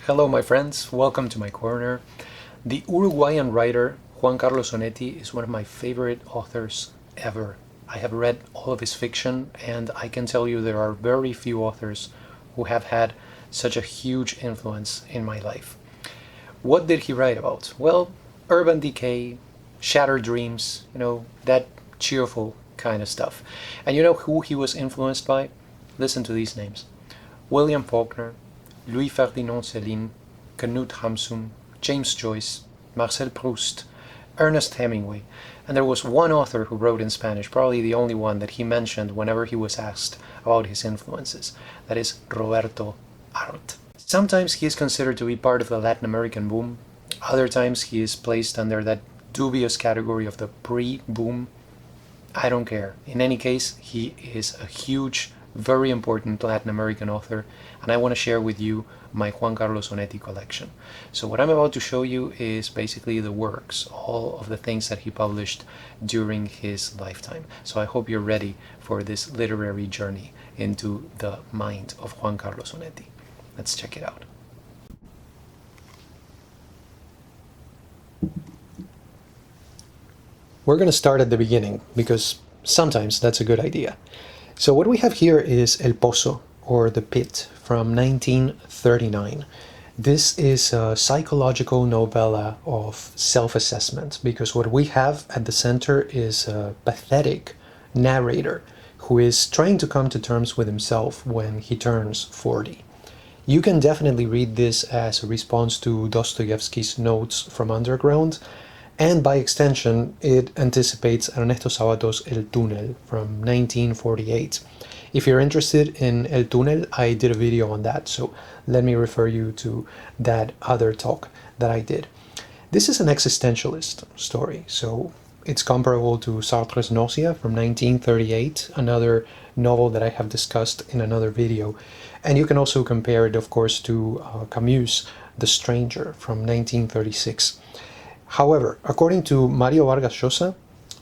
Hello, my friends. Welcome to my corner. The Uruguayan writer Juan Carlos Onetti is one of my favorite authors ever. I have read all of his fiction, and I can tell you there are very few authors who have had such a huge influence in my life. What did he write about? Well, urban decay, shattered dreams, that cheerful kind of stuff. And you know who he was influenced by? Listen to these names: William Faulkner, Louis Ferdinand Céline, Knut Hamsun, James Joyce, Marcel Proust, Ernest Hemingway, and there was one author who wrote in Spanish, probably the only one that he mentioned whenever he was asked about his influences. That is Roberto Arlt. Sometimes he is considered to be part of the Latin American boom. Other times he is placed under that dubious category of the pre-boom. I don't care. In any case, he is a huge, very important Latin American author, and I want to share with you my Juan Carlos Onetti collection. So what I'm about to show you is basically the works, all of the things that he published during his lifetime. So I hope you're ready for this literary journey into the mind of Juan Carlos Onetti. Let's check it out. We're going to start at the beginning because sometimes that's a good idea. So what we have here is El Pozo, or The Pit, from 1939. This is a psychological novella of self-assessment, because what we have at the center is a pathetic narrator who is trying to come to terms with himself when he turns 40. You can definitely read this as a response to Dostoevsky's Notes from Underground, and by extension, it anticipates Ernesto Sabato's El Túnel from 1948. If you're interested in El Túnel, I did a video on that, so let me refer you to that other talk that I did. This is an existentialist story, so it's comparable to Sartre's Nausea from 1938, another novel that I have discussed in another video. And you can also compare it, of course, to Camus' The Stranger from 1936. However, according to Mario Vargas Llosa,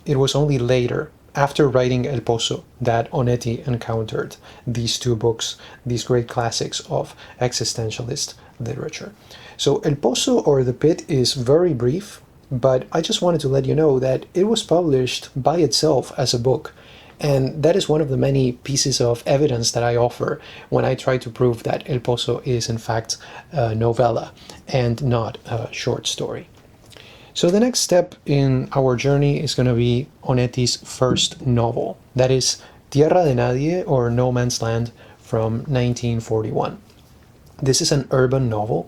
it was only later, after writing El Pozo, that Onetti encountered these two books, these great classics of existentialist literature. So El Pozo, or The Pit, is very brief, but I just wanted to let you know that it was published by itself as a book. And that is one of the many pieces of evidence that I offer when I try to prove that El Pozo is in fact a novella and not a short story. So the next step in our journey is going to be Onetti's first novel, that is Tierra de Nadie, or No Man's Land, from 1941. This is an urban novel.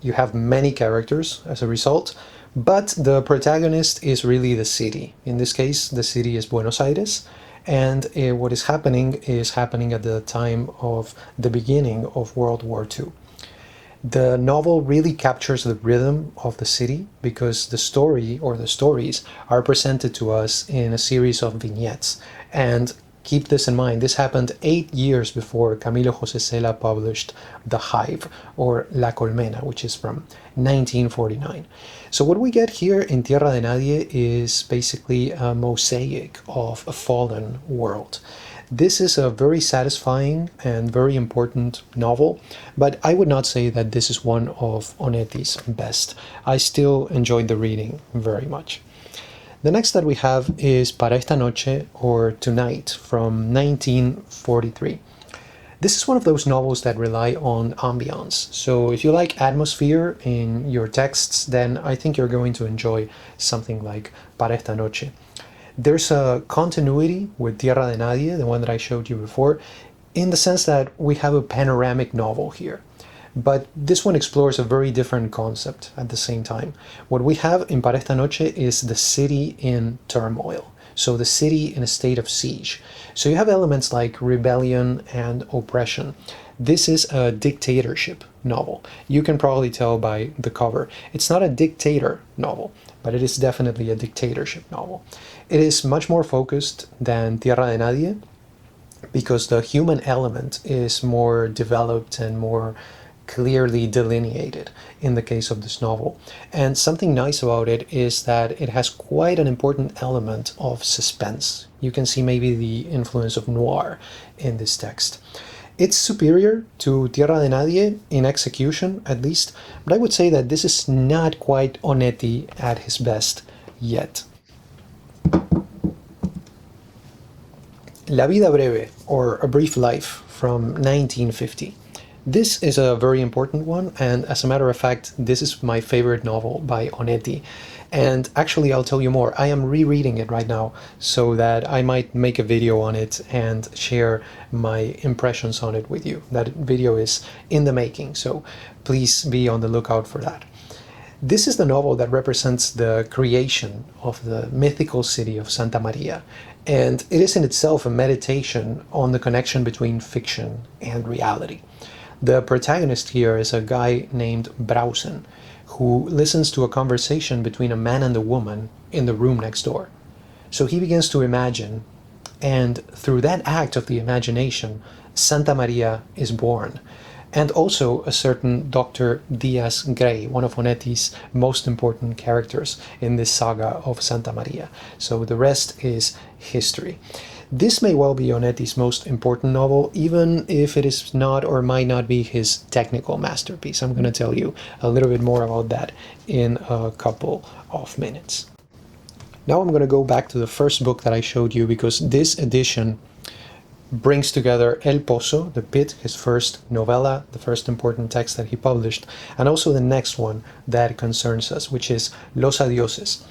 You have many characters as a result, but the protagonist is really the city. In this case, the city is Buenos Aires, and what is happening at the time of the beginning of World War II. The novel really captures the rhythm of the city because the story, or the stories, are presented to us in a series of vignettes. And keep this in mind, this happened 8 years before Camilo José Cela published The Hive, or La Colmena, which is from 1949. So what we get here in Tierra de Nadie is basically a mosaic of a fallen world. This is a very satisfying and very important novel, but I would not say that this is one of Onetti's best. I still enjoyed the reading very much. The next that we have is Para esta noche, or Tonight, from 1943. This is one of those novels that rely on ambiance. So if you like atmosphere in your texts, then I think you're going to enjoy something like Para esta noche. There's a continuity with Tierra de Nadie, the one that I showed you before, in the sense that we have a panoramic novel here. But this one explores a very different concept at the same time. What we have in Para esta noche is the city in turmoil. So the city in a state of siege. So you have elements like rebellion and oppression. This is a dictatorship novel. You can probably tell by the cover. It's not a dictator novel, but it is definitely a dictatorship novel. It is much more focused than Tierra de Nadie because the human element is more developed and more clearly delineated in the case of this novel. And something nice about it is that it has quite an important element of suspense. You can see maybe the influence of noir in this text. It's superior to Tierra de Nadie in execution, at least, but I would say that this is not quite Onetti at his best yet. La Vida Breve, or A Brief Life, from 1950. This is a very important one, and as a matter of fact, this is my favorite novel by Onetti. And actually, I'll tell you more. I am rereading it right now so that I might make a video on it and share my impressions on it with you. That video is in the making, so please be on the lookout for that. This is the novel that represents the creation of the mythical city of Santa Maria, and it is in itself a meditation on the connection between fiction and reality. The protagonist here is a guy named Brausen, who listens to a conversation between a man and a woman in the room next door. So he begins to imagine, and through that act of the imagination, Santa Maria is born. And also a certain Dr. Diaz Grey, one of Onetti's most important characters in this saga of Santa Maria. So the rest is history. This may well be Onetti's most important novel, even if it is not or might not be his technical masterpiece. I'm going to tell you a little bit more about that in a couple of minutes. Now I'm going to go back to the first book that I showed you, because this edition brings together El Pozo, The Pit, his first novella, the first important text that he published, and also the next one that concerns us, which is Los Adioses.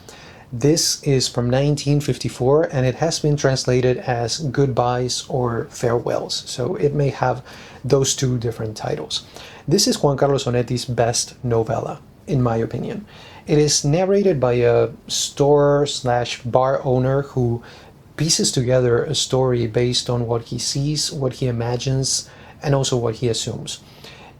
This is from 1954, and it has been translated as Goodbyes or Farewells, so it may have those two different titles. This is Juan Carlos Onetti's best novella, in my opinion. It is narrated by a store/bar owner who pieces together a story based on what he sees, what he imagines, and also what he assumes.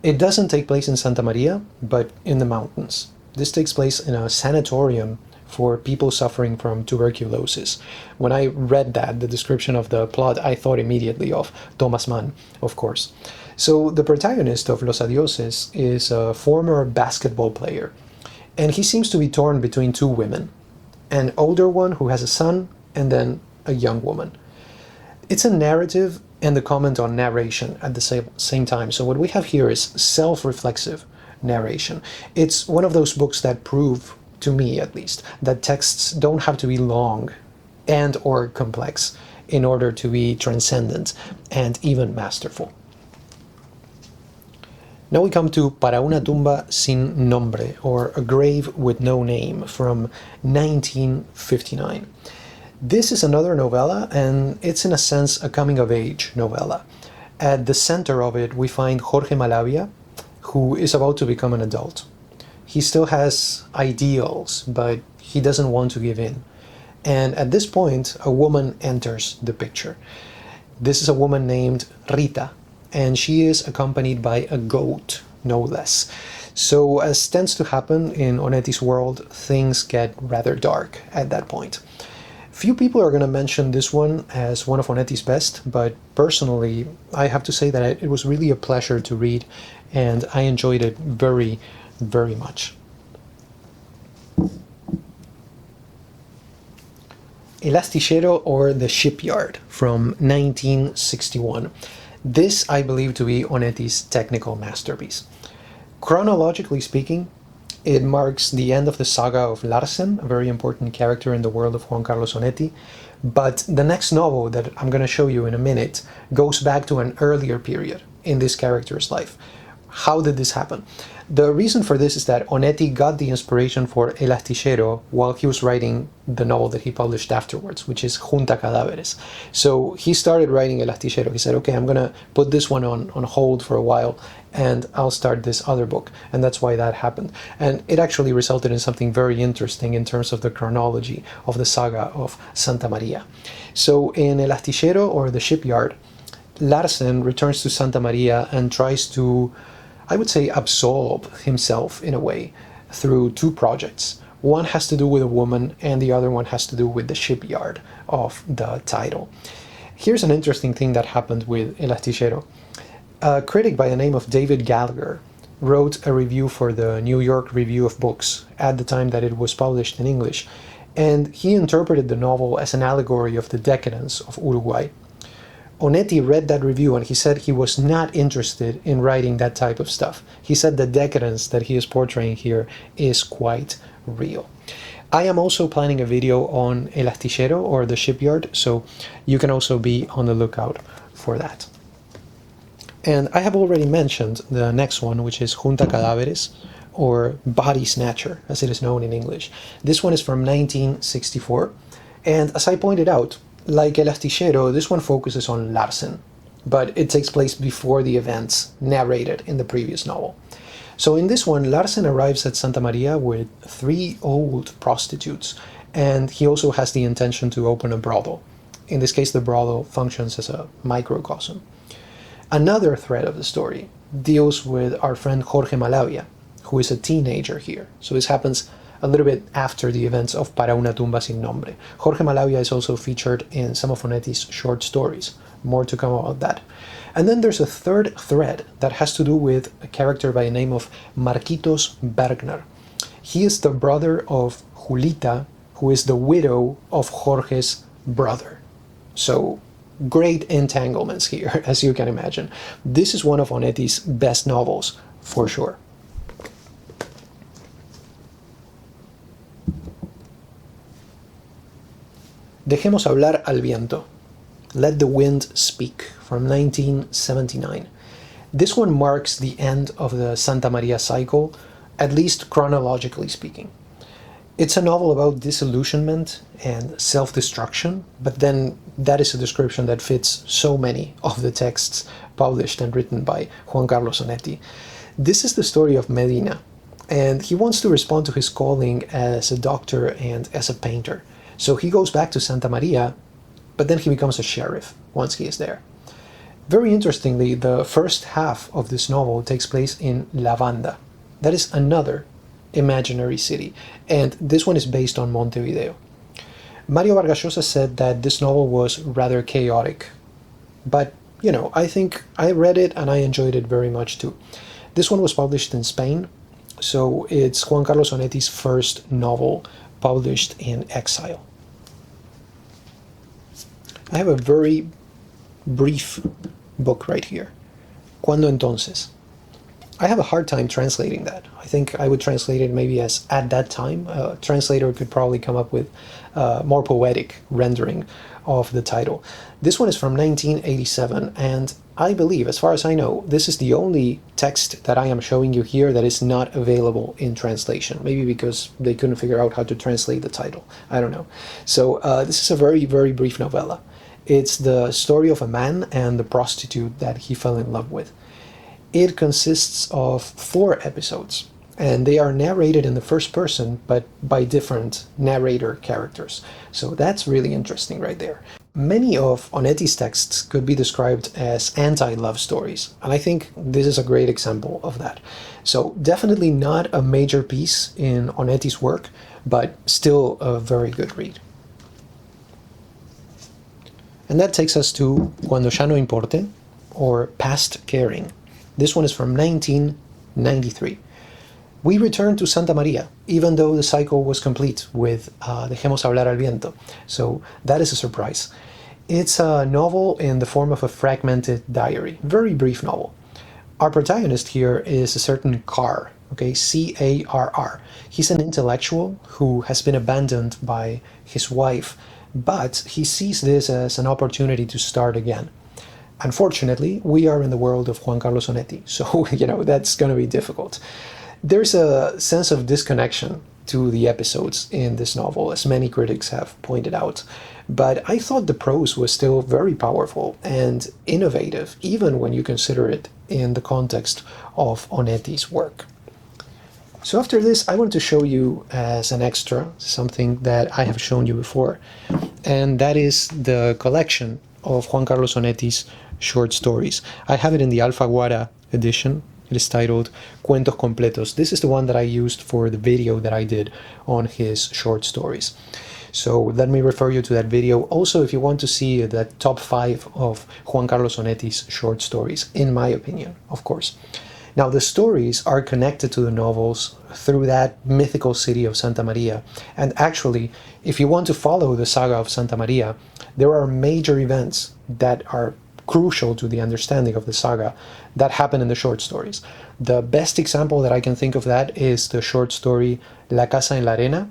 It doesn't take place in Santa Maria, but in the mountains. This takes place in a sanatorium for people suffering from tuberculosis. When I read that, the description of the plot, I thought immediately of Thomas Mann, of course. So the protagonist of Los Adioses is a former basketball player, and he seems to be torn between two women, an older one who has a son, and then a young woman. It's a narrative and a comment on narration at the same time. So what we have here is self-reflexive narration. It's one of those books that prove, to me at least, that texts don't have to be long and or complex in order to be transcendent and even masterful. Now we come to Para una tumba sin nombre, or A Grave with No Name, from 1959. This is another novella, and it's in a sense a coming-of-age novella. At the center of it we find Jorge Malavia, who is about to become an adult. He still has ideals, but he doesn't want to give in. And at this point, a woman enters the picture. This is a woman named Rita, and she is accompanied by a goat, no less. So, as tends to happen in Onetti's world, things get rather dark at that point. Few people are going to mention this one as one of Onetti's best, but personally, I have to say that it was really a pleasure to read, and I enjoyed it very, very much. El Astillero, or The Shipyard, from 1961. This I believe to be Onetti's technical masterpiece. Chronologically speaking, it marks the end of the saga of Larsen, a very important character in the world of Juan Carlos Onetti. But the next novel that I'm going to show you in a minute goes back to an earlier period in this character's life. How did this happen? The reason for this is that Onetti got the inspiration for El Astillero while he was writing the novel that he published afterwards, which is Junta Cadáveres. So he started writing El Astillero. He said, okay, I'm going to put this one on hold for a while, and I'll start this other book. And that's why that happened. And it actually resulted in something very interesting in terms of the chronology of the saga of Santa Maria. So in El Astillero, or The Shipyard, Larsen returns to Santa Maria and tries to, I would say, absolve himself in a way through two projects. One has to do with a woman, and the other one has to do with the shipyard of the title. Here's an interesting thing that happened with El Astillero. A critic by the name of David Gallagher wrote a review for the New York Review of Books at the time that it was published in English, and he interpreted the novel as an allegory of the decadence of Uruguay. Onetti read that review and he said he was not interested in writing that type of stuff. He said the decadence that he is portraying here is quite real. I am also planning a video on El Astillero, or the shipyard, so you can also be on the lookout for that. And I have already mentioned the next one, which is Junta Cadáveres, or Body Snatcher, as it is known in English. This one is from 1964, and as I pointed out, like El Astillero, this one focuses on Larsen, but it takes place before the events narrated in the previous novel. So in this one, Larsen arrives at Santa Maria with 3 old prostitutes, and he also has the intention to open a brothel. In this case, the brothel functions as a microcosm. Another thread of the story deals with our friend Jorge Malavia, who is a teenager here. So this happens a little bit after the events of Para una tumba sin nombre. Jorge Malavia is also featured in some of Onetti's short stories. More to come about that. And then there's a third thread that has to do with a character by the name of Marquitos Bergner. He is the brother of Julita, who is the widow of Jorge's brother. So great entanglements here, as you can imagine. This is one of Onetti's best novels, for sure. Dejemos hablar al viento. Let the Wind Speak, from 1979. This one marks the end of the Santa Maria cycle, at least chronologically speaking. It's a novel about disillusionment and self-destruction, but then that is a description that fits so many of the texts published and written by Juan Carlos Onetti. This is the story of Medina, and he wants to respond to his calling as a doctor and as a painter. So he goes back to Santa Maria, but then he becomes a sheriff once he is there. Very interestingly, the first half of this novel takes place in La Banda. That is another imaginary city, and this one is based on Montevideo. Mario Vargas Llosa said that this novel was rather chaotic, but I think I read it and I enjoyed it very much too. This one was published in Spain, so it's Juan Carlos Onetti's first novel published in exile. I have a very brief book right here, Cuando Entonces. I have a hard time translating that. I think I would translate it maybe as at that time. A translator could probably come up with a more poetic rendering of the title. This one is from 1987, and I believe, as far as I know, this is the only text that I am showing you here that is not available in translation. Maybe because they couldn't figure out how to translate the title. I don't know. So this is a very, very brief novella. It's the story of a man and the prostitute that he fell in love with. It consists of 4 episodes, and they are narrated in the first person, but by different narrator characters. So that's really interesting right there. Many of Onetti's texts could be described as anti-love stories, and I think this is a great example of that. So definitely not a major piece in Onetti's work, but still a very good read. And that takes us to Cuando ya no importe, or Past Caring. This one is from 1993. We return to Santa Maria, even though the cycle was complete with Dejemos hablar al viento. So that is a surprise. It's a novel in the form of a fragmented diary, very brief novel. Our protagonist here is a certain Carr, okay, C-A-R-R. He's an intellectual who has been abandoned by his wife, but he sees this as an opportunity to start again. Unfortunately, we are in the world of Juan Carlos Onetti, so that's going to be difficult. There's a sense of disconnection to the episodes in this novel, as many critics have pointed out, but I thought the prose was still very powerful and innovative, even when you consider it in the context of Onetti's work. So after this, I want to show you as an extra something that I have shown you before, and that is the collection of Juan Carlos Onetti's short stories. I have it in the Alfaguara edition. It is titled Cuentos Completos. This is the one that I used for the video that I did on his short stories. So let me refer you to that video. Also, if you want to see the top 5 of Juan Carlos Onetti's short stories, in my opinion, of course. Now, the stories are connected to the novels through that mythical city of Santa Maria. And actually, if you want to follow the saga of Santa Maria, there are major events that are crucial to the understanding of the saga that happen in the short stories. The best example that I can think of that is the short story La Casa en la Arena,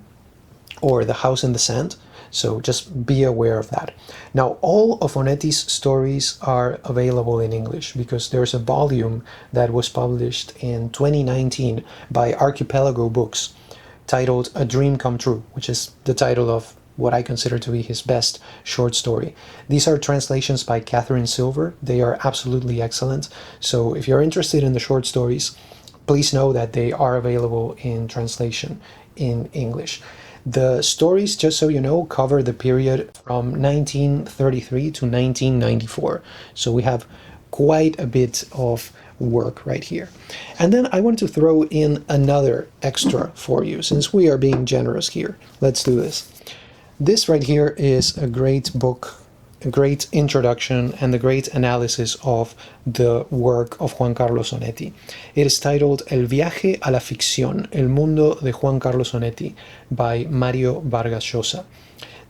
or The House in the Sand. So just be aware of that. Now, all of Onetti's stories are available in English because there's a volume that was published in 2019 by Archipelago Books titled A Dream Come True, which is the title of what I consider to be his best short story. These are translations by Catherine Silver. They are absolutely excellent. So if you're interested in the short stories, please know that they are available in translation in English. The stories, just so you know, cover the period from 1933 to 1994. So we have quite a bit of work right here. And then I want to throw in another extra for you, since we are being generous here. Let's do this. This right here is a great book, a great introduction, and a great analysis of the work of Juan Carlos Onetti. It is titled El viaje a la ficción, El mundo de Juan Carlos Onetti by Mario Vargas Llosa.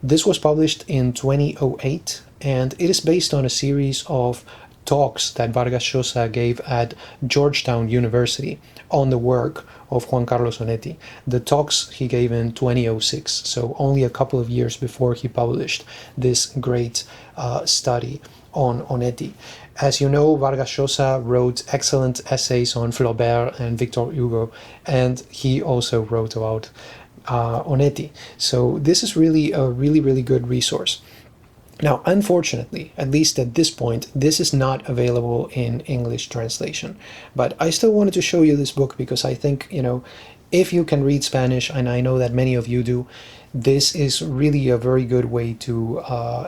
This was published in 2008, and it is based on a series of talks that Vargas Llosa gave at Georgetown University on the work of Juan Carlos Onetti. The talks he gave in 2006, so only a couple of years before he published this great study on Onetti. As you know, Vargas Llosa wrote excellent essays on Flaubert and Victor Hugo, and he also wrote about Onetti. So this is really a really good resource. Now, unfortunately, at least at this point, this is not available in English translation. But I still wanted to show you this book because I think, if you can read Spanish, and I know that many of you do, this is really a very good way to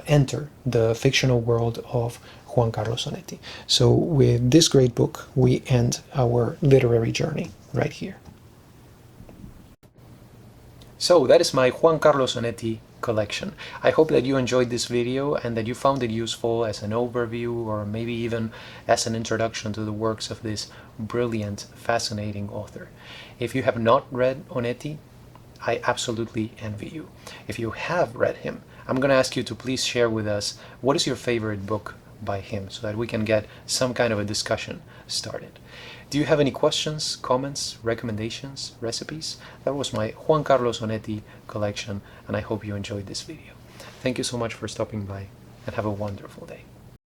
enter the fictional world of Juan Carlos Onetti. So with this great book, we end our literary journey right here. So that is my Juan Carlos Onetti collection. I hope that you enjoyed this video and that you found it useful as an overview or maybe even as an introduction to the works of this brilliant, fascinating author. If you have not read Onetti, I absolutely envy you. If you have read him, I'm going to ask you to please share with us what is your favorite book by him so that we can get some kind of a discussion started. Do you have any questions, comments, recommendations, recipes? That was my Juan Carlos Onetti collection, and I hope you enjoyed this video. Thank you so much for stopping by, and have a wonderful day.